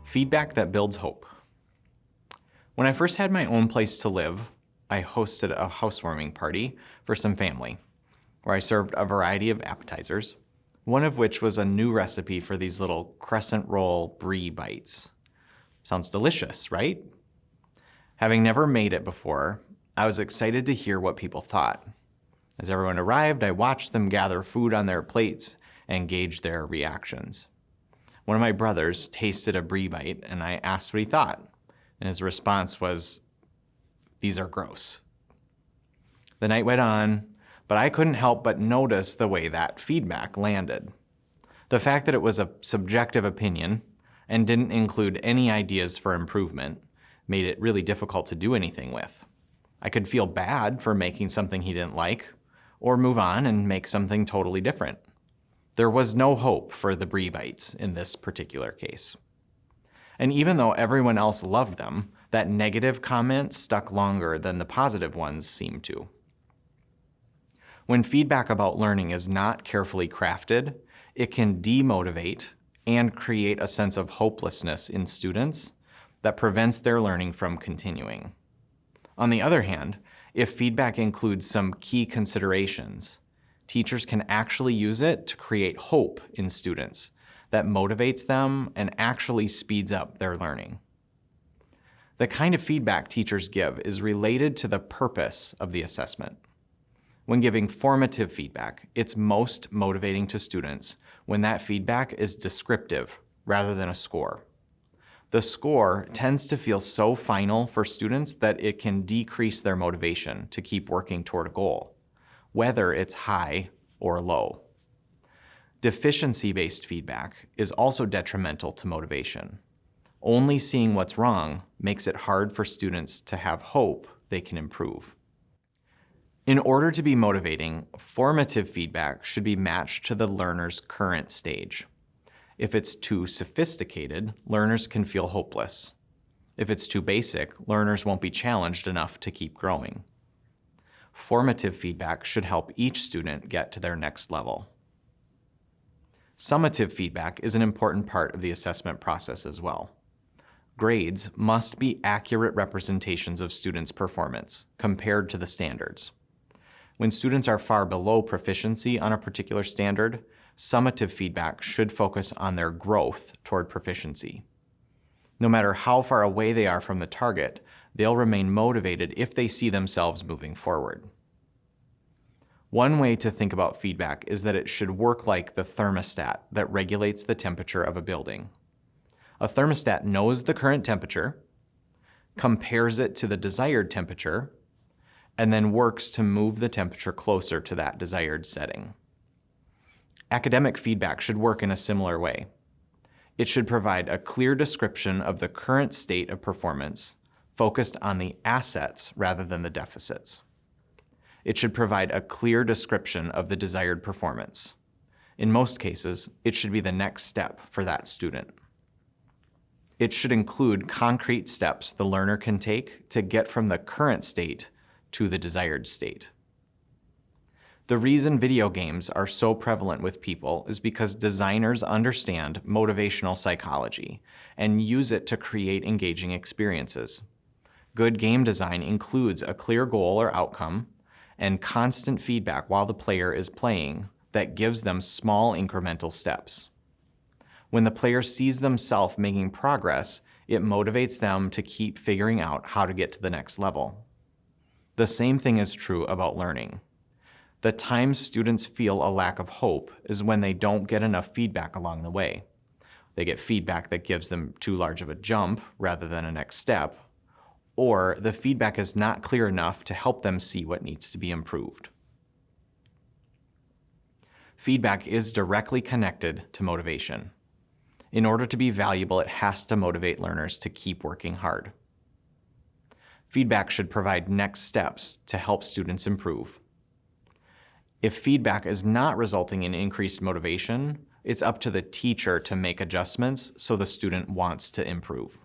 Feedback that builds hope. When I first had my own place to live, I hosted a housewarming party for some family, where I served a variety of appetizers, one of which was a new recipe for these little crescent roll brie bites. Sounds delicious, right? Having never made it before, I was excited to hear what people thought. As everyone arrived, I watched them gather food on their plates and gauge their reactions. One of my brothers tasted a brie bite, and I asked what he thought, and his response was, "These are gross." The night went on, but I couldn't help but notice the way that feedback landed. The fact that it was a subjective opinion and didn't include any ideas for improvement made it really difficult to do anything with. I could feel bad for making something he didn't like, or move on and make something totally different. There was no hope for the brie bites in this particular case. And even though everyone else loved them, that negative comment stuck longer than the positive ones seemed to. When feedback about learning is not carefully crafted, it can demotivate and create a sense of hopelessness in students that prevents their learning from continuing. On the other hand, if feedback includes some key considerations, teachers can actually use it to create hope in students that motivates them and actually speeds up their learning. The kind of feedback teachers give is related to the purpose of the assessment. When giving formative feedback, it's most motivating to students when that feedback is descriptive rather than a score. The score tends to feel so final for students that it can decrease their motivation to keep working toward a goal, whether it's high or low. Deficiency-based feedback is also detrimental to motivation. Only seeing what's wrong makes it hard for students to have hope they can improve. In order to be motivating, formative feedback should be matched to the learner's current stage. If it's too sophisticated, learners can feel hopeless. If it's too basic, learners won't be challenged enough to keep growing. Formative feedback should help each student get to their next level. Summative feedback is an important part of the assessment process as well. Grades must be accurate representations of students' performance compared to the standards. When students are far below proficiency on a particular standard, summative feedback should focus on their growth toward proficiency. No matter how far away they are from the target, they'll remain motivated if they see themselves moving forward. One way to think about feedback is that it should work like the thermostat that regulates the temperature of a building. A thermostat knows the current temperature, compares it to the desired temperature, and then works to move the temperature closer to that desired setting. Academic feedback should work in a similar way. It should provide a clear description of the current state of performance, focused on the assets rather than the deficits. It should provide a clear description of the desired performance. In most cases, it should be the next step for that student. It should include concrete steps the learner can take to get from the current state to the desired state. The reason video games are so prevalent with people is because designers understand motivational psychology and use it to create engaging experiences. Good game design includes a clear goal or outcome and constant feedback while the player is playing that gives them small incremental steps. When the player sees themselves making progress, it motivates them to keep figuring out how to get to the next level. The same thing is true about learning. The times students feel a lack of hope is when they don't get enough feedback along the way. They get feedback that gives them too large of a jump rather than a next step, or the feedback is not clear enough to help them see what needs to be improved. Feedback is directly connected to motivation. In order to be valuable, it has to motivate learners to keep working hard. Feedback should provide next steps to help students improve. If feedback is not resulting in increased motivation, it's up to the teacher to make adjustments so the student wants to improve.